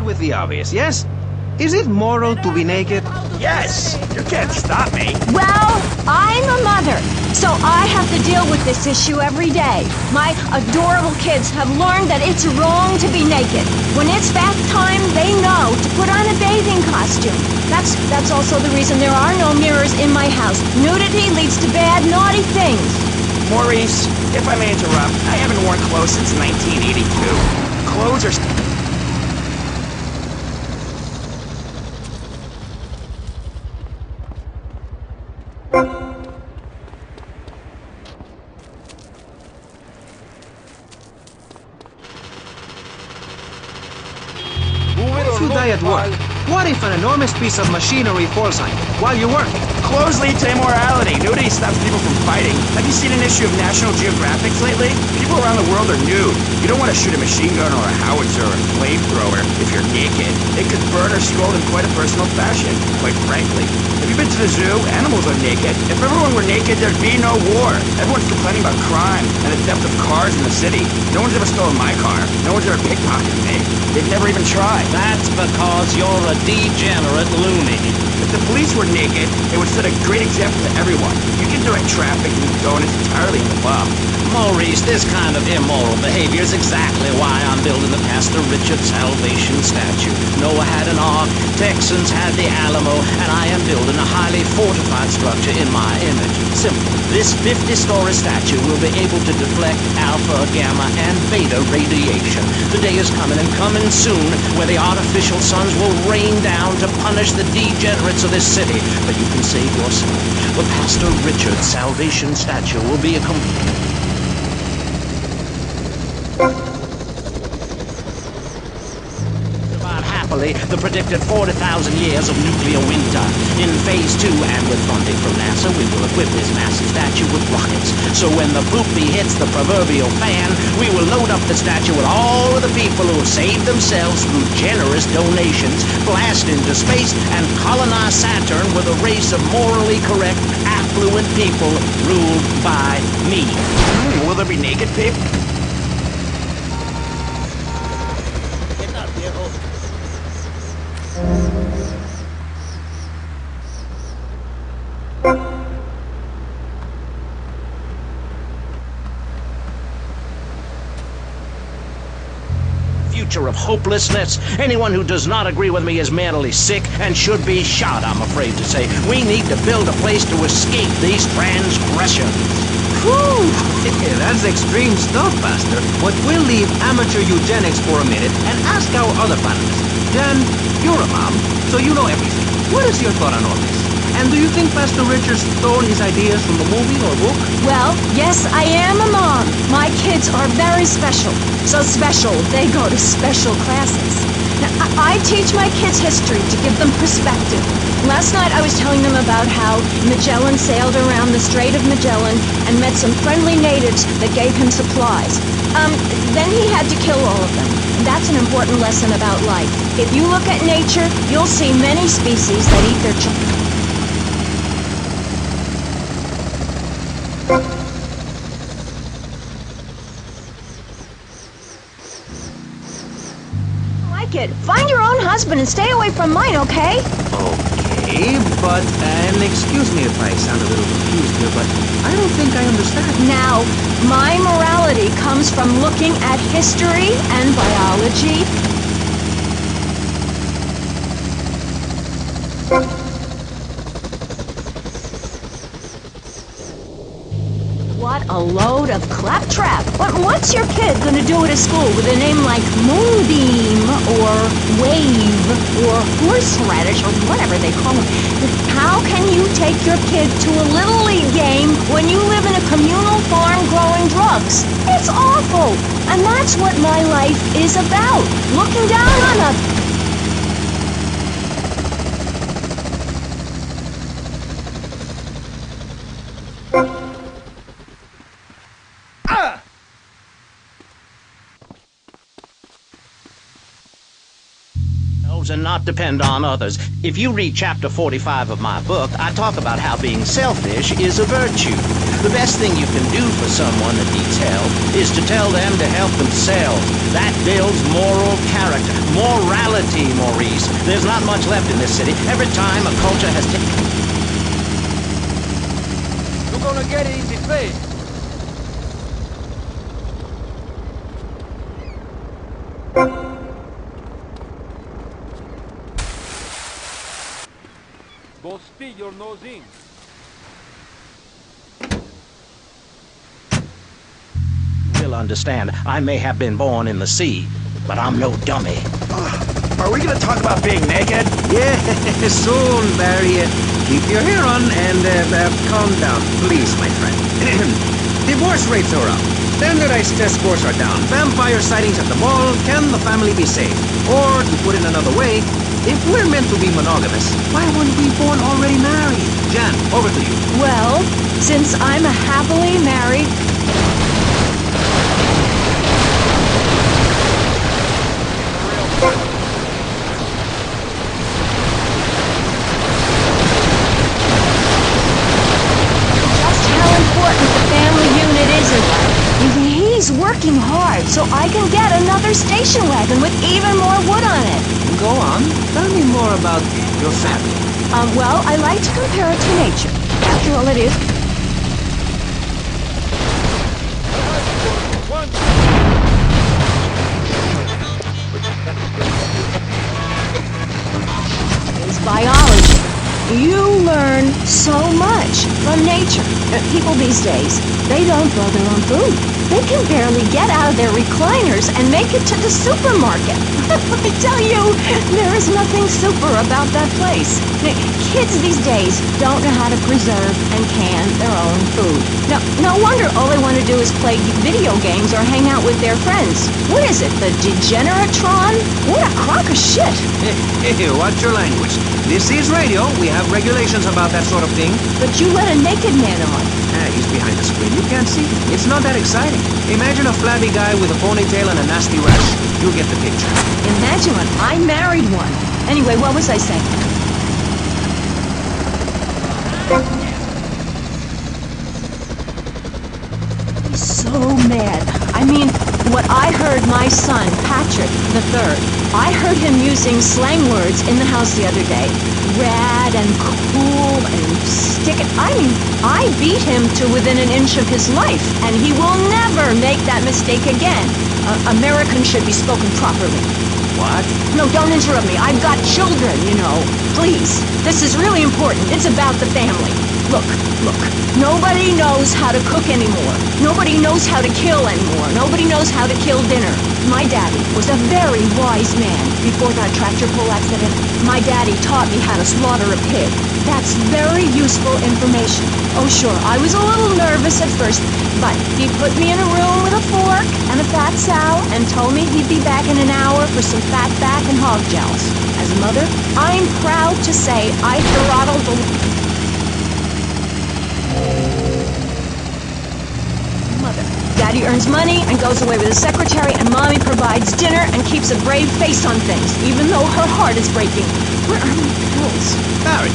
with the obvious, yes? Is it moral to be naked? Yes! You can't stop me! Well, I'm a mother, so I have to deal with this issue every day. My adorable kids have learned that it's wrong to be naked. When it's bath time, they know to put on a bathing costume. That's also the reason there are no mirrors in my house. Nudity leads to bad, naughty things. Maurice, if I may interrupt, I haven't worn clothes since 1982. Clothes are... If you die at work, what if an enormous piece of machinery falls on you while you're working? Clothes lead to immorality. Nudity stops people from fighting. Have you seen an issue of National Geographic lately? People around the world are nude. You don't want to shoot a machine gun or a howitzer or a flamethrower if you're naked. It could burn or scald in quite a personal fashion, quite frankly. Have you been to the zoo? Animals are naked. If everyone were naked, there'd be no war. Everyone's complaining about crime and the theft of cars in the city. No one's ever stolen my car. No one's ever pickpocketed me. They've never even tried. That's because you're a degenerate loony. If the police were naked, it would set a great example to everyone. You can direct traffic and go, and it's entirely in the buff. Maurice, this kind of immoral behavior is exactly why I'm building the Pastor Richard Salvation statue. Noah had an ark, Texans had the Alamo, and I am building a highly fortified structure in my image. Simple. This 50-story statue will be able to deflect alpha, gamma, and beta radiation. The day is coming and coming soon where the artificial suns will rain down to punish the degenerates of this city. But you can save yourself. The Pastor Richard Salvation statue will be a complete... the predicted 40,000 years of nuclear winter. In Phase 2, and with funding from NASA, we will equip this massive statue with rockets. So when the poopy hits the proverbial fan, we will load up the statue with all of the people who have saved themselves through generous donations, blast into space, and colonize Saturn with a race of morally correct, affluent people ruled by me. Will there be naked people? Future of hopelessness. Anyone who does not agree with me is mentally sick and should be shot, I'm afraid to say. We need to build a place to escape these transgressions. Whew! That's extreme stuff, Pastor. But we'll leave amateur eugenics for a minute and ask our other panelists. Jan, you're a mom, so you know everything. What is your thought on all this? And do you think Pastor Richard stole his ideas from the movie or book? Well, yes, I am a mom. My kids are very special. So special, they go to special classes. Now, I teach my kids history to give them perspective. Last night I was telling them about how Magellan sailed around the Strait of Magellan and met some friendly natives that gave him supplies. Then he had to kill all of them. That's an important lesson about life. If you look at nature, you'll see many species that eat their children. Find your own husband and stay away from mine, okay? Okay, but, and excuse me if I sound a little confused here, but I don't think I understand. Now, my morality comes from looking at history and biology. What a load of claptrap. What's your kid gonna do at a school with a name like Moonbeam, or Wave, or Horseradish, or whatever they call them? How can you take your kid to a Little League game when you live in a communal farm growing drugs? It's awful! And that's what my life is about. Looking down on others. And not depend on others. If you read chapter 45 of my book, I talk about how being selfish is a virtue. The best thing you can do for someone that needs help is to tell them to help themselves. That builds moral character, morality, Maurice. There's not much left in this city. Every time a culture has taken... You're gonna get it in the face. Go stick your nose in. You'll understand, I may have been born in the sea, but I'm no dummy. Are we gonna talk about being naked? Yeah, soon, Barry. Keep your hair on and calm down, please, my friend. Divorce rates are up. Standardized test scores are down. Vampire sightings at the mall. Can the family be saved? Or, to put it another way, if we're meant to be monogamous, why weren't we born already married? Jan, over to you. Well, since I'm a happily married... Just how important the family unit is in life. He's working hard so I can get another station wagon with even more wood on it. Go on. Tell me more about your family. Well, I like to compare it to nature. After all, it is... It's biology. You learn so much from nature. People these days, they don't grow their own food. They can barely get out of their recliners and make it to the supermarket. I tell you, there is nothing super about that place. Kids these days don't know how to preserve and can their own food. No wonder all they want to do is play video games or hang out with their friends. What is it, the Degeneratron? What a crock of shit. Hey, watch your language. This is radio. We have regulations about that sort of thing. But you let a naked man on. He's behind the screen. You can't see him. It's not that exciting. Imagine a flabby guy with a ponytail and a nasty rash. You'll get the picture. Imagine one. I married one. Anyway, what was I saying? He's so mad. I mean, what I heard my son, Patrick III, I heard him using slang words in the house the other day. Rad and cool and stick it. I mean, I beat him to within an inch of his life, and he will never make that mistake again. Americans should be spoken properly. What? No, don't interrupt me. I've got children, you know. Please. This is really important. It's about the family. Look. Nobody knows how to cook anymore. Nobody knows how to kill anymore. Nobody knows how to kill dinner. My daddy was a very wise man before that tractor pull accident. My daddy taught me how to slaughter a pig. That's very useful information. Oh, sure, I was a little nervous at first, but he put me in a room with a fork and a fat sow and told me he'd be back in an hour for some fat back and hog jowls. As a mother, I'm proud to say I throttled the... Mother. Daddy earns money and goes away with his secretary, and Mommy provides dinner and keeps a brave face on things, even though her heart is breaking. Where are my pills? Barry,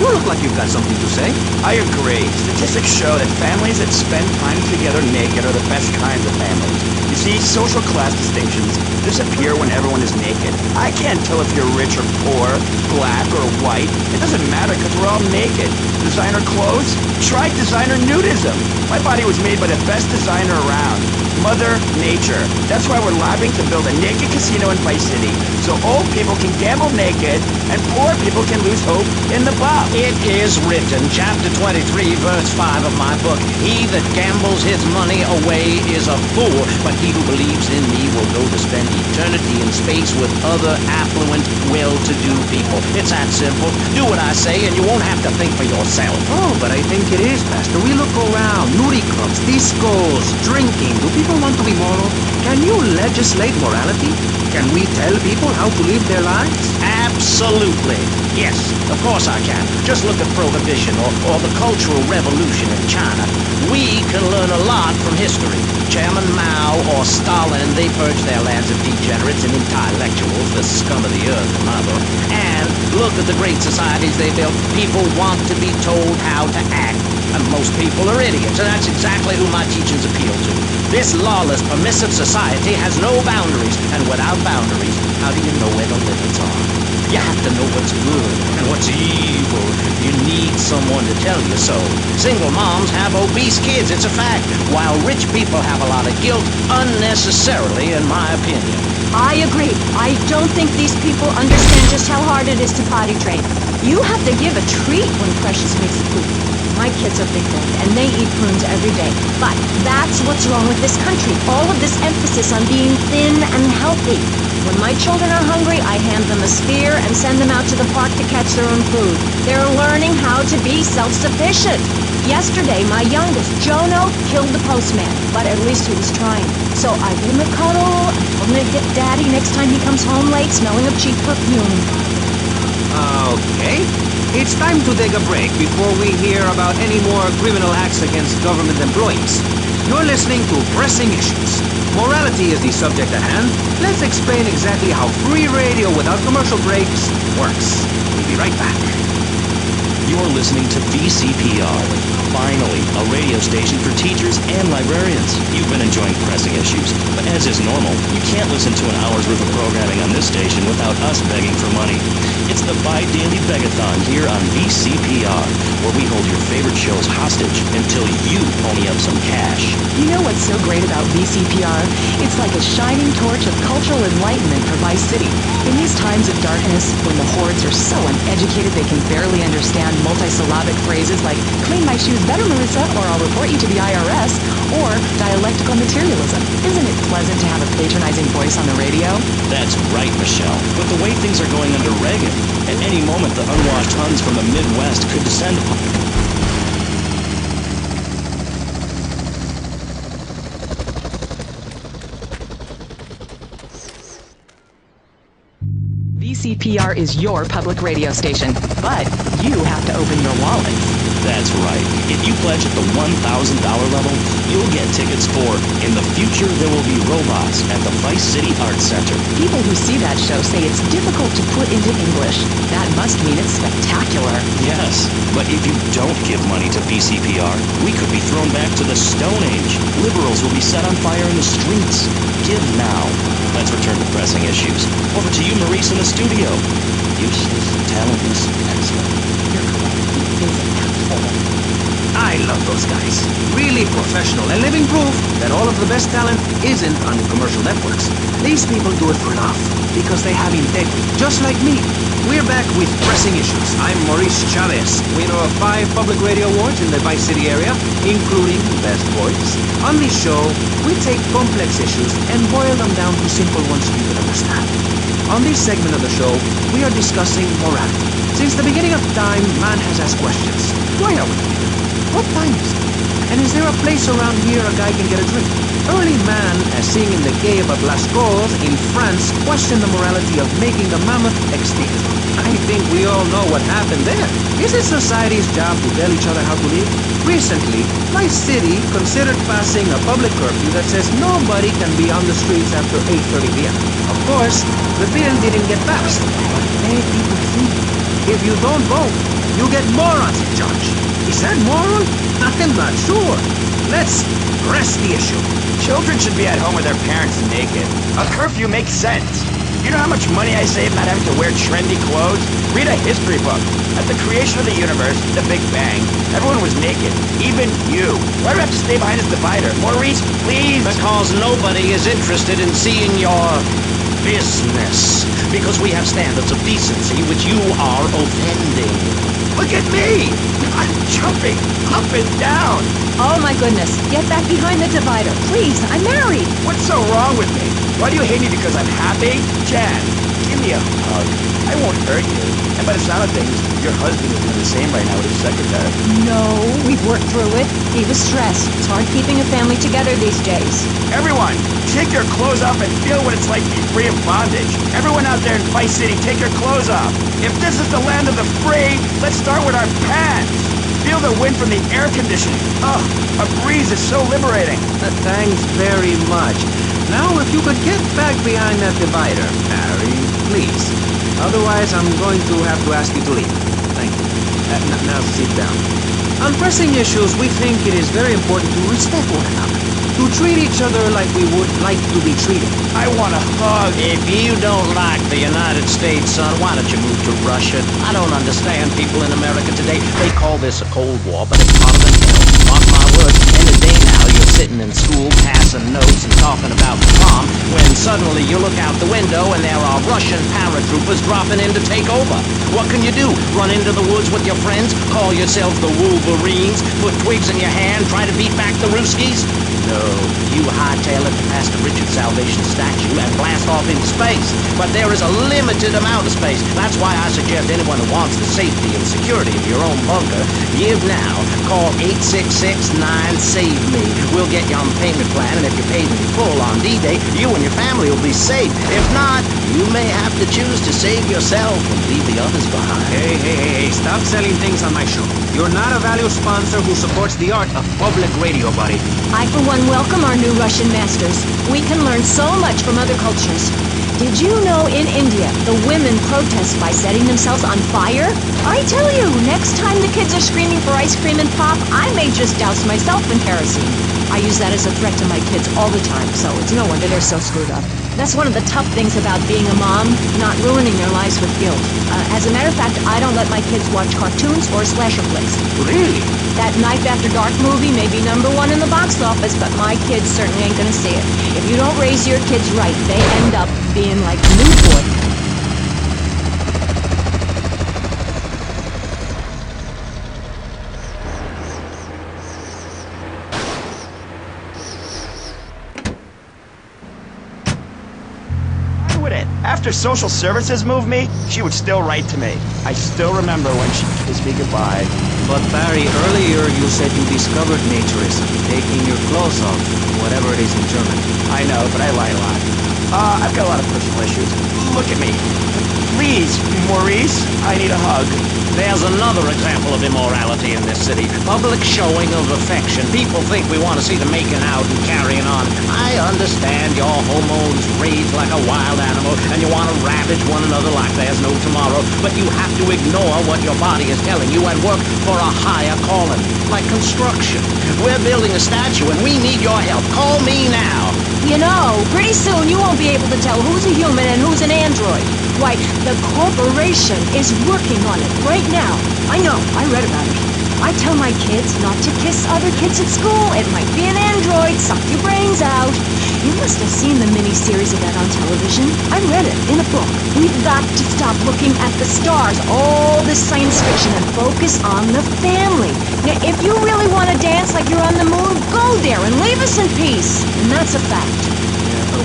you look like you've got something to say. I agree. Statistics show that families that spend time together naked are the best kinds of families. You see, social class distinctions disappear when everyone is naked. I can't tell if you're rich or poor, black or white. It doesn't matter because we're all naked. Designer clothes? Try designer nudism. My body was made by the best designer around. Mother Nature. That's why we're lobbying to build a naked casino in Vice City, so old people can gamble naked and poor people can lose hope in the buff. It is written, chapter 23, verse 5 of my book, "He that gambles his money away is a fool, but he who believes in me will go to spend eternity in space with other affluent, well-to-do people." It's that simple. Do what I say and you won't have to think for yourself. Oh, but I think it is, Pastor. We look around. Nudie clubs, discos, drinking. Do people want to be moral? Can you legislate morality? Can we tell people how to live their lives? Absolutely. Yes, of course I can. Just look at Prohibition or the Cultural Revolution in China. We can learn a lot from history. Chairman Mao or Stalin, they purged their lands of degenerates and intellectuals, the scum of the earth in my book. And look at the great societies they built. People want to be told how to act. And most people are idiots, and that's exactly who my teachings appeal to. This lawless, permissive society has no boundaries, and without boundaries, how do you know where the limits are? You have to know what's good and what's evil. You need someone to tell you so. Single moms have obese kids, it's a fact, while rich people have a lot of guilt, unnecessarily, in my opinion. I agree. I don't think these people understand just how hard it is to potty train. You have to give a treat when Precious makes a poop. My kids are big-boned, and they eat prunes every day. But that's what's wrong with this country. All of this emphasis on being thin and healthy. When my children are hungry, I hand them a spear and send them out to the park to catch their own food. They're learning how to be self-sufficient. Yesterday, my youngest, Jono, killed the postman, but at least he was trying. So I gave him a cuddle and told him to hit Daddy next time he comes home late smelling of cheap perfume. Okay. It's time to take a break before we hear about any more criminal acts against government employees. You're listening to Pressing Issues. Morality is the subject at hand. Let's explain exactly how free radio without commercial breaks works. We'll be right back. You're listening to VCPR. Finally, a radio station for teachers and librarians. You've been enjoying Pressing Issues, but as is normal, you can't listen to an hour's worth of programming on this station without us begging for money. It's the bi-daily begathon here on VCPR, where we hold your favorite shows hostage until you pony up some cash. You know what's so great about VCPR? It's like a shining torch of cultural enlightenment for Vice City. In these times of darkness, when the hordes are so uneducated they can barely understand multisyllabic phrases like, clean my shoes better, Marissa, or I'll report you to the IRS, or dialectical materialism. Isn't it pleasant to have a patronizing voice on the radio? That's right, Michelle. With the way things are going under Reagan, at any moment the unwashed Huns from the Midwest could descend upon... VCPR is your public radio station, but you have to open your wallets. That's right. If you pledge at the $1,000 level, you'll get tickets for In the Future There Will Be Robots at the Vice City Arts Center. People who see that show say it's difficult to put into English. That must mean it's spectacular. Yes, but if you don't give money to VCPR, we could be thrown back to the Stone Age. Liberals will be set on fire in the streets. Give now. Let's return to Pressing Issues. Over to you, Maurice, in the studio. Useless, talentless, excellent. You're correct. He is an asshole. I love those guys. Really professional and living proof that all of the best talent isn't on commercial networks. These people do it for love because they have integrity, just like me. We're back with Pressing Issues. I'm Maurice Chavez, winner of 5 public radio awards in the Vice City area, including Best Voice. On this show, we take complex issues and boil them down to simple ones you can understand. On this segment of the show, we are discussing morality. Since the beginning of time, man has asked questions. Why are we here? What time is it? And is there a place around here a guy can get a drink? Early man, as seen in the cave of Lascaux in France, questioned the morality of making the mammoth extinct. I think we all know what happened there. Is it society's job to tell each other how to live? Recently, Vice City considered passing a public curfew that says nobody can be on the streets after 8:30 p.m. Of course, the bill didn't get passed, but many people think if you don't vote, you get morons in charge. Is that moral? I'm not sure. Let's press the issue. Children should be at home with their parents naked. A curfew makes sense. You know how much money I save not having to wear trendy clothes? Read a history book. At the creation of the universe, the Big Bang, everyone was naked. Even you. Why do I have to stay behind this divider? Maurice, please! Because nobody is interested in seeing your business. Because we have standards of decency which you are offending. Look at me! I'm jumping up and down. Oh my goodness, get back behind the divider, please. I'm married. What's so wrong with me? Why do you hate me because I'm happy? Jen, give me a hug. I won't hurt you. And by the sound of things, your husband is doing the same right now with his secretary. No, we've worked through it. He was stressed. It's hard keeping a family together these days. Everyone, take your clothes off and feel what it's like to be free of bondage. Everyone out there in Vice City, take your clothes off. If this is the land of the free, let's start with our pants. Feel the wind from the air conditioning. Oh, a breeze is so liberating. Thanks very much. Now, if you could get back behind that divider, Harry, please. Otherwise, I'm going to have to ask you to leave. Thank you. Now sit down. On pressing issues, we think it is very important to respect one another. To treat each other like we would like to be treated. I want a hug. If you don't like the United States, son, why don't you move to Russia? I don't understand people in America today. They call this a Cold War, but it's hotter than hell. Mark my words, any day now you're sitting in school passing notes and talking about the bomb, when suddenly you look out the window and there are Russian paratroopers dropping in to take over. What can you do? Run into the woods with your friends? Call yourselves the Wolverines? Put twigs in your hand? Try to beat back the Ruskies? No, you hightail it to Pastor Richard's Salvation statue and blast off into space. But there is a limited amount of space. That's why I suggest anyone who wants the safety and security of your own bunker, give now. Call 866-9-SAVE-ME. We'll get you on the payment plan, and if you're paid in full on D-Day, you and your family will be safe. If not, you may have to choose to save yourself and leave the others behind. Hey, stop selling things on my show. You're not a value sponsor who supports the art of public radio, buddy. I, for one, welcome our new Russian masters. We can learn so much from other cultures. Did you know in India, the women protest by setting themselves on fire? I tell you, next time the kids are screaming for ice cream and pop, I may just douse myself in kerosene. I use that as a threat to my kids all the time, so it's no wonder they're so screwed up. That's one of the tough things about being a mom, not ruining their lives with guilt. As a matter of fact, I don't let my kids watch cartoons or slasher flicks. Really? That Knife After Dark movie may be #1 in the box office, but my kids certainly ain't gonna see it. If you don't raise your kids right, they end up being like Newport. After social services moved me, she would still write to me. I still remember when she kissed me goodbye. But Barry, earlier you said you discovered naturism, taking your clothes off, whatever it is in German. I know, but I lie a lot. I've got a lot of personal issues. Look at me. Please, Maurice, I need a hug. There's another example of immorality in this city. Public showing of affection. People think we want to see them making out and carrying on. I understand your hormones rage like a wild animal and you want to ravage one another like there's no tomorrow. But you have to ignore what your body is telling you and work for a higher calling, like construction. We're building a statue and we need your help. Call me now. You know, pretty soon you won't be able to tell who's a human and who's an android. Why, the corporation is working on it right now. I know, I read about it. I tell my kids not to kiss other kids at school. It might be an android, suck your brains out. You must have seen the mini-series of that on television. I read it in a book. We've got to stop looking at the stars, all this science fiction, and focus on the family. Now, if you really want to dance like you're on the moon, go there and leave us in peace. And that's a fact.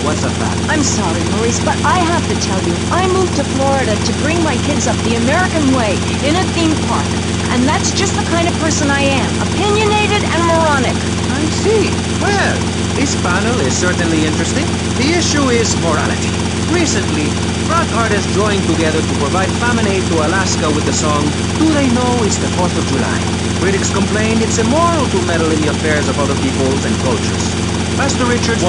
What's a fact? I'm sorry, Maurice, but I have to tell you, I moved to Florida to bring my kids up the American way in a theme park. And that's just the kind of person I am, opinionated and moronic. I see. Well, this panel is certainly interesting. The issue is morality. Recently, rock artists joined together to provide famine aid to Alaska with the song, Do They Know It's the 4th of July? Critics complained it's immoral to meddle in the affairs of other peoples and cultures. Pastor Richards,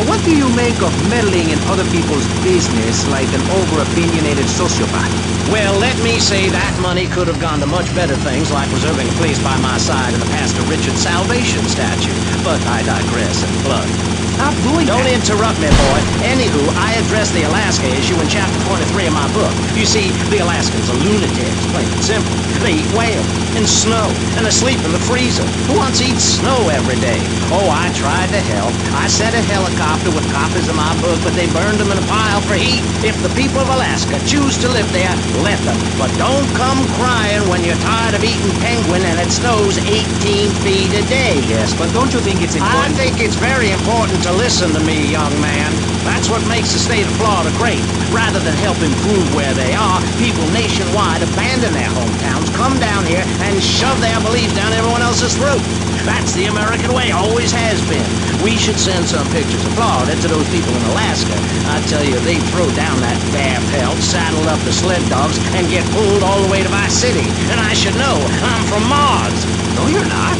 what do you make of meddling in other people's business like an over-opinionated sociopath? Well, let me say that money could have gone to much better things, like reserving a place by my side in the Pastor Richard Salvation statue. But I digress and plug. Stop doing Don't that. interrupt me, boy. Anywho, I address the Alaska issue in chapter 23 of my book. You see, the Alaskans are lunatics, plain and simple. They eat whale and snow, and they sleep in the freezer. Who wants to eat snow every day? Oh, I tried to help. I sent a helicopter with copies of my book, but they burned them in a pile for heat. If the people of Alaska choose to live there, let them. But don't come crying when you're tired of eating penguin and it snows 18 feet a day. Yes, but don't you think it's I important? think it's very important to So listen to me, young man. That's what makes the state of Florida great. Rather than help improve where they are, people nationwide abandon their hometowns, come down here, and shove their beliefs down everyone else's throat. That's the American way, always has been. We should send some pictures of Florida to those people in Alaska. I tell you, they throw down that bear pelt, saddle up the sled dogs, and get pulled all the way to Vice City. And I should know, I'm from Mars. No, you're not.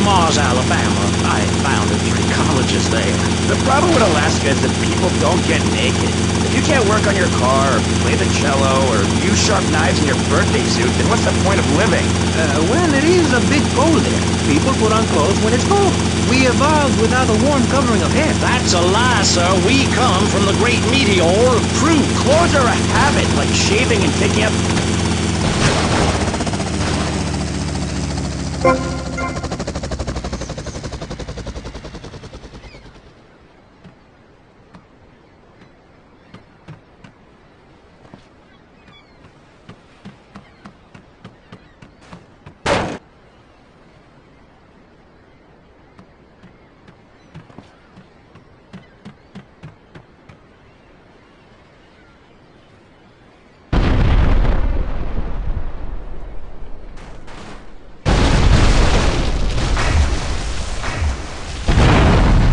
Mars, Alabama. I founded 3 colleges there. The problem with Alaska is that people don't get naked. If you can't work on your car, or play the cello, or use sharp knives in your birthday suit, then what's the point of living? Well, it is a bit cold there. People put on clothes when it's cold. We evolved without a warm covering of hair. That's a lie, sir. We come from the great meteor of truth. Clothes are a habit, like shaving and taking up...